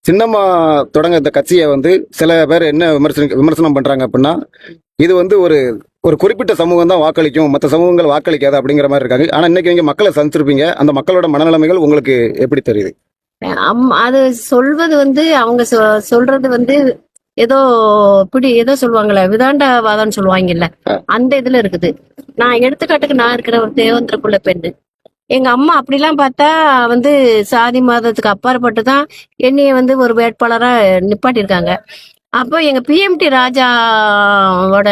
சின்னம்மா தொடங்க இந்த கட்சியை வந்து சில பேர் என்ன விமர்சனம் பண்றாங்க அப்படின்னா, இது வந்து ஒரு ஒரு குறிப்பிட்ட சமூகம் தான் வாக்களிக்கும், மற்ற சமூகங்கள் வாக்களிக்காது அப்படிங்கிற மாதிரி இருக்காங்க. ஆனா இன்னைக்கு நீங்க மக்களை சந்திச்சிருப்பீங்க, அந்த மக்களோட மனநிலைமைகள் உங்களுக்கு எப்படி தெரியுது? அது சொல்வது வந்து அவங்க சொல்றது வந்து ஏதோ ஏதோ சொல்லுவாங்கல்ல, விதாண்டவாதம்னு சொல்லுவாங்கல்ல, அந்த இதுல இருக்குது. நான் எடுத்துக்காட்டுக்கு நான் இருக்கிற ஒரு தேவந்திரக்குள்ள பெண்ணு. எங்க அம்மா அப்படிலாம் பார்த்தா வந்து சாதி மதத்துக்கு அப்பாற்பட்டு தான் என்னைய வந்து ஒரு வேட்பாளரா நிப்பாட்டியிருக்காங்க. அப்போ எங்க பிஎம்டி ராஜாவோட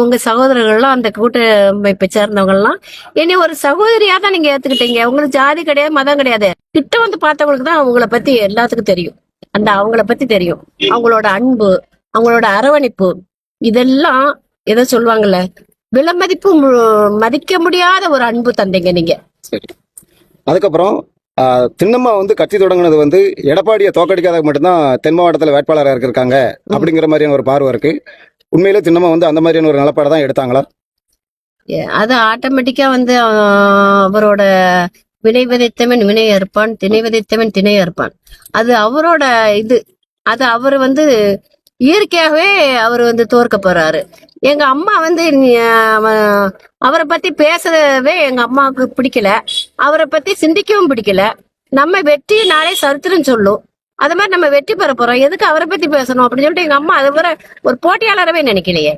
உங்க சகோதரர்கள்லாம் அந்த கூட்டமைப்பை சேர்ந்தவங்கலாம் என்னை ஒரு சகோதரியா தான் நீங்க ஏத்துக்கிட்டீங்க. உங்களுக்கு ஜாதி கிடையாது, மதம் கிடையாது. கிட்ட வந்து பார்த்தவங்களுக்கு தான் அவங்கள பத்தி எல்லாத்துக்கும் தெரியும். அவங்கள பத்தி தெரியும். அவங்களோட அன்பு, அவங்களோட அரவணைப்பு, இதெல்லாம் எதை சொல்லுவாங்கல்ல, விலைமதிப்பு மதிக்க முடியாத ஒரு அன்பு தந்தீங்க நீங்க. சரி. அதுக்கப்புறம் சின்னம்மா வந்து கட்சி தொடங்கினது வந்து எடப்பாடியை தோக்கடிக்காத மட்டும்தான் தென் மாவட்டத்தில் வேட்பாளராக இருக்காங்க அப்படிங்கிற மாதிரியான ஒரு பார்வை இருக்கு. உண்மையிலே சின்னம்மா வந்து அந்த மாதிரியான ஒரு நிலப்பாடை தான் எடுத்தாங்களா? அது ஆட்டோமேட்டிக்கா வந்து அவரோட வினை விதைத்தவன் வினை அறுப்பான், திணை விதைத்தவன் திணை அறுப்பான். அது அவரோட இது. அது அவர் வந்து இயற்கையாகவே அவர் வந்து தோற்க போறாரு. எங்க அம்மா வந்து அவரை பத்தி பேசவே எங்க அம்மாவுக்கு பிடிக்கல, அவரை பத்தி சிந்திக்கவும் பிடிக்கல. நம்ம வெற்றி நாளே சரித்திரம் சொல்லும், அது மாதிரி நம்ம வெற்றி பெற போறோம், எதுக்கு அவரை பத்தி பேசணும் அப்படின்னு சொல்லிட்டு எங்க அம்மா அது ஒரு போட்டியாளரவே நினைக்கலையே.